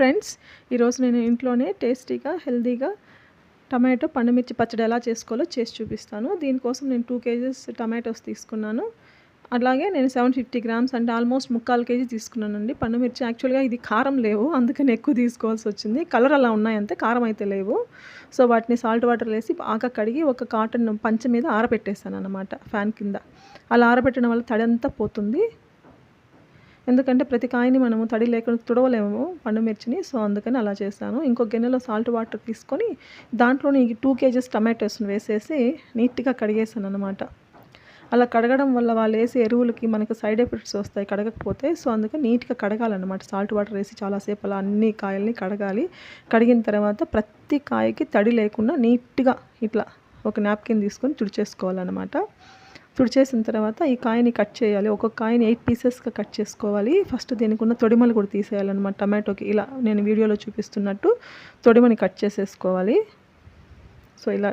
Hi friends, ఈరోజు నేను ఇంట్లోనే టేస్టీగా హెల్తీగా టమాటో పండుమిర్చి పచ్చడి ఎలా చేసుకోవాలో చేసి చూపిస్తాను. దీనికోసం నేను 2 కేజెస్ టమాటోస్ తీసుకున్నాను. అలాగే నేను 750 గ్రామ్స్ అంటే ఆల్మోస్ట్ 3/4 కేజీ తీసుకున్నానండి పండుమిర్చి. యాక్చువల్గా ఇది కారం లేవు, అందుకని ఎక్కువ తీసుకోవాల్సి వచ్చింది. కలర్ అలా ఉన్నాయంతే, కారం అయితే లేవు. సో వాటిని సాల్ట్ వాటర్లో వేసి బాగా కడిగి ఒక కాటన్ పంచ మీద ఆరబెట్టేసాను అనమాట, ఫ్యాన్ కింద. అలా ఆరబెట్టడం వల్ల తడి అంతా పోతుంది. ఎందుకంటే ప్రతి కాయని మనము తడి లేకుండా తుడవలేము పండుమిర్చిని. సో అందుకని అలా చేశాను. ఇంకో గిన్నెలో సాల్ట్ వాటర్ తీసుకొని దాంట్లోని 2 కేజెస్ టమాటోస్ని వేసేసి నీట్గా కడిగేసాను అనమాట. అలా కడగడం వల్ల వాళ్ళు వేసే ఎరువులకి మనకు సైడ్ ఎఫెక్ట్స్ వస్తాయి కడగకపోతే. సో అందుకని నీట్గా కడగాలన్నమాట. సాల్ట్ వాటర్ వేసి చాలాసేపు అలా అన్ని కాయల్ని కడగాలి. కడిగిన తర్వాత ప్రతి కాయకి తడి లేకుండా నీట్గా ఇట్లా ఒక నాప్కిన్ తీసుకొని తుడిచేసుకోవాలన్నమాట. తుడిచేసిన తర్వాత ఈ కాయని కట్ చేయాలి. ఒక్కొక్క కాయని 8 పీసెస్గా కట్ చేసుకోవాలి. ఫస్ట్ దీనికి ఉన్న తొడిమలు కూడా తీసేయాలన్నమాట. టమాటోకి ఇలా నేను వీడియోలో చూపిస్తున్నట్టు తొడిమని కట్ చేసేసుకోవాలి. సో ఇలా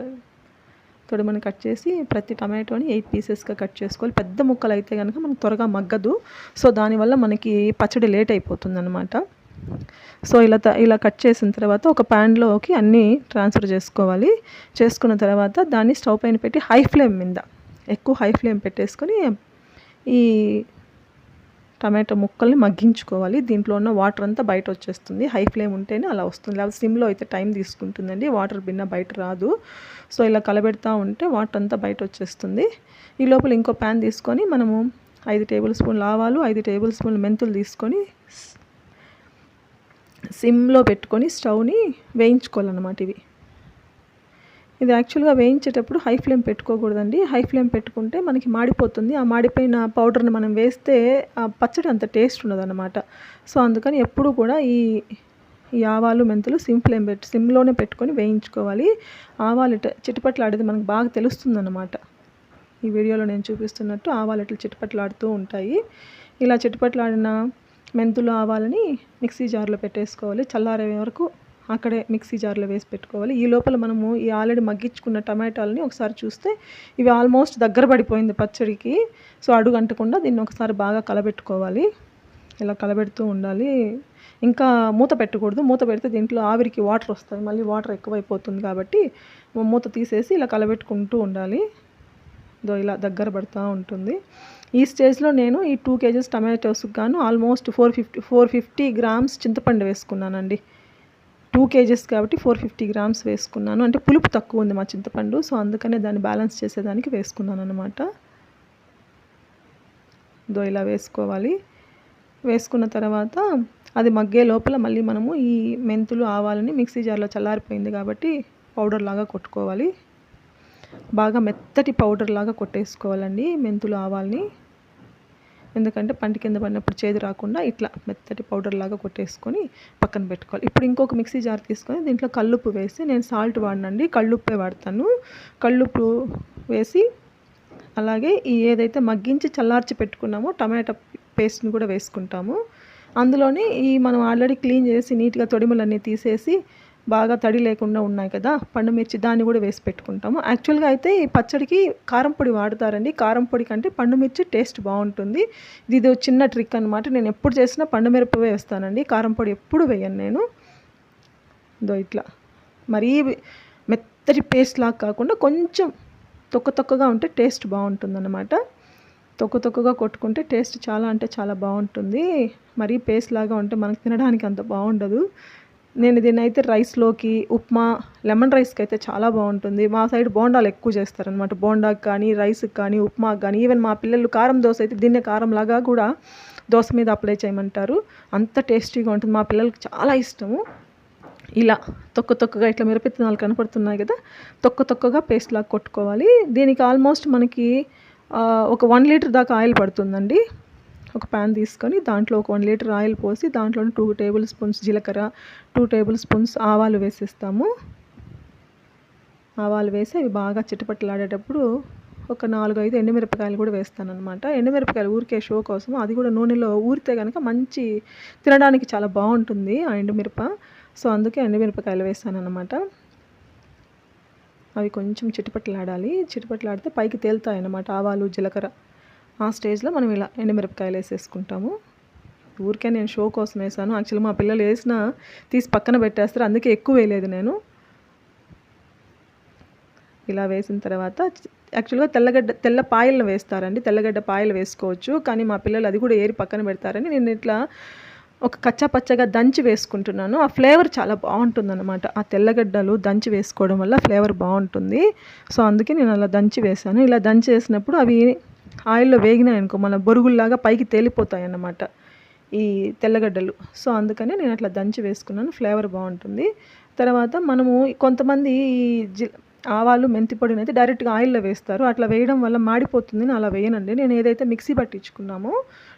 తొడిమని కట్ చేసి ప్రతి టమాటోని 8 పీసెస్గా కట్ చేసుకోవాలి. పెద్ద ముక్కలు అయితే కనుక మనకు త్వరగా మగ్గదు. సో దానివల్ల మనకి పచ్చడి లేట్ అయిపోతుంది అనమాట. సో ఇలా కట్ చేసిన తర్వాత ఒక ప్యాన్లోకి అన్నీ ట్రాన్స్ఫర్ చేసుకోవాలి. చేసుకున్న తర్వాత దాన్ని స్టవ్ పైన పెట్టి ఎక్కువ హై ఫ్లేమ్ పెట్టేసుకొని ఈ టమాటో ముక్కల్ని మగ్గించుకోవాలి. దీంట్లో ఉన్న వాటర్ అంతా బయట వచ్చేస్తుంది. హై ఫ్లేమ్ ఉంటేనే అలా వస్తుంది, లేకపోతే సిమ్లో అయితే టైం తీసుకుంటుందండి. వాటర్ బిన్న బయట రాదు. సో ఇలా కలబెడతా ఉంటే వాటర్ అంతా బయట వచ్చేస్తుంది. ఈ లోపల ఇంకో ప్యాన్ తీసుకొని మనము 5 టేబుల్ స్పూన్లు ఆవాలు, 5 టేబుల్ స్పూన్లు మెంతులు తీసుకొని సిమ్లో పెట్టుకొని స్టవ్ని వేయించుకోవాలన్నమాట. ఇది యాక్చువల్గా వేయించేటప్పుడు హై ఫ్లేమ్ పెట్టుకోకూడదండి. హై ఫ్లేమ్ పెట్టుకుంటే మనకి మాడిపోతుంది. ఆ మాడిపోయిన పౌడర్ని మనం వేస్తే ఆ పచ్చడి అంత టేస్ట్ ఉండదన్నమాట. సో అందుకని ఎప్పుడు కూడా ఈ ఆవాలు మెంతులు సిమ్లోనే పెట్టుకొని వేయించుకోవాలి. ఆవాలు చిటపట్లాడేది మనకు బాగా తెలుస్తుందన్నమాట. ఈ వీడియోలో నేను చూపిస్తున్నట్టు ఆవాలు ఇట్లా చిటపట్లాడుతూ ఉంటాయి. ఇలా చిటపట్లాడిన మెంతులు ఆవాలని మిక్సీ జార్లో పెట్టేసుకోవాలి. చల్లారే వరకు అక్కడే మిక్సీ జార్లో వేసి పెట్టుకోవాలి. ఈ లోపల మనము ఈ ఆల్రెడీ మగ్గించుకున్న టమాటాలని ఒకసారి చూస్తే ఇవి ఆల్మోస్ట్ దగ్గర పడిపోయింది పచ్చడికి. సో అడుగంటకుండా దీన్ని ఒకసారి బాగా కలబెట్టుకోవాలి. ఇలా కలబెడుతూ ఉండాలి. ఇంకా మూత పెట్టకూడదు. మూత పెడితే దీంట్లో ఆవిరికి వాటర్ వస్తాయి, మళ్ళీ వాటర్ ఎక్కువైపోతుంది. కాబట్టి మూత తీసేసి ఇలా కలబెట్టుకుంటూ ఉండాలి. ఇలా దగ్గర పడుతూ ఉంటుంది. ఈ స్టేజ్లో నేను ఈ 2 కేజెస్ టమాటోస్కి గాను ఆల్మోస్ట్ 450 గ్రామ్స్ చింతపండు వేసుకున్నానండి. 2 కేజెస్ కాబట్టి 450 గ్రామ్స్ వేసుకున్నాను. అంటే పులుపు తక్కువ ఉంది మా చింతపండు. సో అందుకనే దాన్ని బ్యాలెన్స్ చేసేదానికి వేసుకున్నాను అనమాట. ఇలా వేసుకోవాలి. వేసుకున్న తర్వాత అది మగ్గే లోపల మళ్ళీ మనము ఈ మెంతులు ఆవాలని మిక్సీ జార్లో చల్లారిపోయింది కాబట్టి పౌడర్ లాగా కొట్టుకోవాలి. బాగా మెత్తటి పౌడర్ లాగా కొట్టేసుకోవాలండి మెంతులు ఆవాలని. ఎందుకంటే పంట కింద పడినప్పుడు చేదు రాకుండా ఇట్లా మెత్తటి పౌడర్ లాగా కొట్టేసుకొని పక్కన పెట్టుకోవాలి. ఇప్పుడు ఇంకొక మిక్సీ జార్ తీసుకొని దీంట్లో కల్లుప్పు వేసి, నేను సాల్ట్ వాడనండి, కల్లుప్పే వాడతాను. కల్లుప్పు వేసి అలాగే ఏదైతే మగ్గించి చల్లార్చి పెట్టుకున్నామో టమాటా పేస్ట్ని కూడా వేసుకుంటాము. అందులోనే మనం ఆల్రెడీ క్లీన్ చేసి నీట్గా తొడిమలన్నీ తీసేసి బాగా తడి లేకుండా ఉన్నాయి కదా పండుమిర్చి, దాన్ని కూడా వేసి పెట్టుకుంటాము. యాక్చువల్గా అయితే ఈ పచ్చడికి కారం పొడి వాడతారండి. కారం పొడి కంటే పండుమిర్చి టేస్ట్ బాగుంటుంది. ఇది చిన్న ట్రిక్ అనమాట. నేను ఎప్పుడు చేసినా పండుమిరప వేస్తానండి, కారం పొడి ఎప్పుడు వేయను నేను. ఇట్లా మరీ మెత్తటి పేస్ట్ లాగా కాకుండా కొంచెం తొక్కగా ఉంటే టేస్ట్ బాగుంటుందన్నమాట. తొక్కగా కొట్టుకుంటే టేస్ట్ చాలా అంటే చాలా బాగుంటుంది. మరీ పేస్ట్ లాగా ఉంటే మనకు తినడానికి అంత బాగుండదు. నేను దీన్ని అయితే రైస్లోకి, ఉప్మా, లెమన్ రైస్కి అయితే చాలా బాగుంటుంది. మా సైడ్ బోండాలు ఎక్కువ చేస్తారనమాట. బోండాకి కానీ, రైస్కి కానీ, ఉప్మాకి కానీ. ఈవెన్ మా పిల్లలు కారం దోశ అయితే దీన్నే కారంలాగా కూడా దోశ మీద అప్లై చేయమంటారు. అంత టేస్టీగా ఉంటుంది. మా పిల్లలకి చాలా ఇష్టము. ఇలా తొక్కగా ఇట్లా మిరపవిత్తనాలు కనపడుతున్నాయి కదా, తొక్కగా పేస్ట్ లాగా కొట్టుకోవాలి. దీనికి ఆల్మోస్ట్ మనకి ఒక 1 లీటర్ దాకా ఆయిల్ పడుతుందండి. ఒక ప్యాన్ తీసుకొని దాంట్లో ఒక 1 లీటర్ ఆయిల్ పోసి దాంట్లో 2 టేబుల్ స్పూన్స్ జీలకర్ర, 2 టేబుల్ స్పూన్స్ ఆవాలు వేసేస్తాము. ఆవాలు వేసి అవి బాగా చిటపటలాడేటప్పుడు ఒక 4-5 ఎండుమిరపకాయలు కూడా వేస్తాను అనమాట. ఎండుమిరపకాయలు ఊరికే షో కోసం, అది కూడా నూనెలో ఊరితే కనుక మంచి తినడానికి చాలా బాగుంటుంది ఆ ఎండుమిరప. సో అందుకే ఎండుమిరపకాయలు వేస్తాను అనమాట. అవి కొంచెం చిటపటలాడితే పైకి తేలుతాయి అన్నమాట ఆవాలు, జీలకర్ర. ఆ స్టేజ్లో మనం ఇలా ఎండుమిరపకాయలు వేసేసుకుంటాము. ఊరికే నేను షో కోసం వేసాను. యాక్చువల్లీ మా పిల్లలు వేసిన తీసి పక్కన పెట్టేస్తారు, అందుకే ఎక్కువ వేయలేదు నేను. ఇలా వేసిన తర్వాత యాక్చువల్గా తెల్ల పాయలను వేస్తారండి, తెల్లగడ్డ పాయలు వేసుకోవచ్చు, కానీ మా పిల్లలు అది కూడా ఏరి పక్కన పెడతారని నేను ఇట్లా ఒక కచ్చా పచ్చగా దంచి వేసుకుంటున్నాను. ఆ ఫ్లేవర్ చాలా బాగుంటుందన్నమాట. ఆ తెల్లగడ్డలు దంచి వేసుకోవడం వల్ల ఫ్లేవర్ బాగుంటుంది. సో అందుకే నేను అలా దంచి వేసాను. ఇలా దంచి వేసినప్పుడు అవి ఆయిల్లో వేగినాయి అనుకో, మన బొరుగుల్లాగా పైకి తేలిపోతాయి అన్నమాట ఈ తెల్లగడ్డలు. సో అందుకని నేను అట్లా దంచి వేసుకున్నాను, ఫ్లేవర్ బాగుంటుంది. తర్వాత మనము కొంతమంది ఈ ఆవాలు మెంతి పొడిని అయితే డైరెక్ట్గా ఆయిల్లో వేస్తారు. అట్లా వేయడం వల్ల మాడిపోతుంది, నేను అలా వేయనండి. నేను ఏదైతే మిక్సీ పట్టించుకున్నామో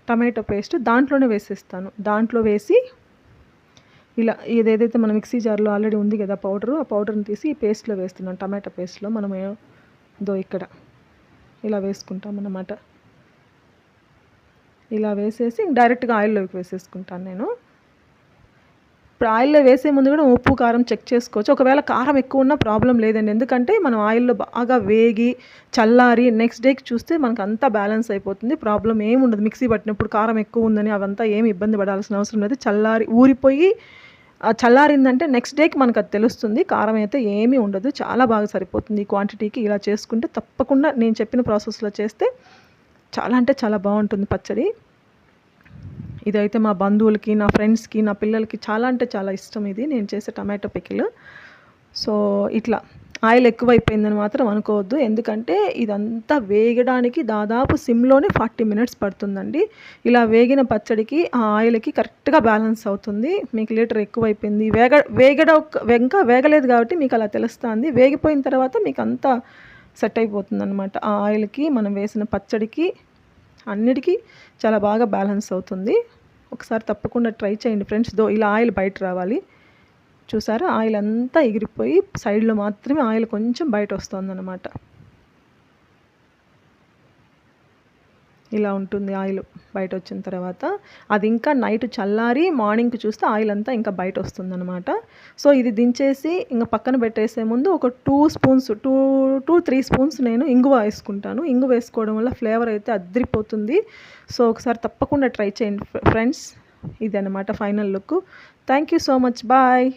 టమాటో పేస్ట్ దాంట్లోనే వేసేస్తాను. దాంట్లో వేసి ఇలా ఏదైతే మన మిక్సీ జార్లో ఆల్రెడీ ఉంది కదా పౌడరు, ఆ పౌడర్ని తీసి ఈ పేస్ట్లో వేస్తున్నాను. టమాటో పేస్ట్లో మనం ఇక్కడ ఇలా వేసుకుంటాం అన్నమాట. ఇలా వేసేసి డైరెక్ట్గా ఆయిల్లోకి వేసేసుకుంటాను నేను. ఇప్పుడు ఆయిల్లో వేసే ముందు కూడా ఉప్పు కారం చెక్ చేసుకోవచ్చు. ఒకవేళ కారం ఎక్కువ ఉన్నా ప్రాబ్లం లేదండి, ఎందుకంటే మనం ఆయిల్లో బాగా వేగి చల్లారి నెక్స్ట్ డేకి చూస్తే మనకు అంతా బ్యాలెన్స్ అయిపోతుంది, ప్రాబ్లం ఏమి ఉండదు. మిక్సీ పట్టినప్పుడు కారం ఎక్కువ ఉందని అవంతా ఏమి ఇబ్బంది పడాల్సిన అవసరం లేదు. చల్లారి ఊరిపోయి చల్లారిందంటే నెక్స్ట్ డేకి మనకు అది తెలుస్తుంది, కారం అయితే ఏమీ ఉండదు, చాలా బాగా సరిపోతుంది ఈ క్వాంటిటీకి. ఇలా చేసుకుంటే తప్పకుండా నేను చెప్పిన ప్రాసెస్లో చేస్తే చాలా అంటే చాలా బాగుంటుంది పచ్చడి. ఇదైతే మా బంధువులకి, నా ఫ్రెండ్స్కి, నా పిల్లలకి చాలా అంటే చాలా ఇష్టం ఇది నేను చేసే టమాటో పికిల్. సో ఇట్లా ఆయిల్ ఎక్కువైపోయిందని మాత్రం అనుకోవద్దు, ఎందుకంటే ఇదంతా వేగడానికి దాదాపు సిమ్లోనే 40 minutes పడుతుందండి. ఇలా వేగిన పచ్చడికి ఆ ఆయిల్కి కరెక్ట్గా బ్యాలెన్స్ అవుతుంది. మీకు లీటర్ ఎక్కువైపోయింది, ఇంకా వేగలేదు కాబట్టి మీకు అలా తెలుస్తుంది. వేగిపోయిన తర్వాత మీకు అంతా సెట్ అయిపోతుంది అనమాట. ఆ ఆయిల్కి మనం వేసిన పచ్చడికి అన్నిటికీ చాలా బాగా బ్యాలెన్స్ అవుతుంది. ఒకసారి తప్పకుండా ట్రై చేయండి ఫ్రెండ్స్. ఇలా ఆయిల్ బయట రావాలి, చూసారా, ఆయిల్ అంతా ఎగిరిపోయి సైడ్లో మాత్రమే ఆయిల్ కొంచెం బయట వస్తుందన్నమాట. ఇలా ఉంటుంది ఆయిల్ బయట వచ్చిన తర్వాత. అది ఇంకా నైట్ చల్లారి మార్నింగ్కి చూస్తే ఆయిల్ అంతా ఇంకా బయట వస్తుందన్నమాట. సో ఇది దించేసి ఇంకా పక్కన పెట్టేసే ముందు ఒక 2-3 స్పూన్స్ నేను ఇంగువ వేసుకుంటాను. ఇంగువ వేసుకోవడం వల్ల ఫ్లేవర్ అయితే అదిరిపోతుంది. సో ఒకసారి తప్పకుండా ట్రై చేయండి ఫ్రెండ్స్. ఇది అన్నమాట final look. Thank you so much, bye.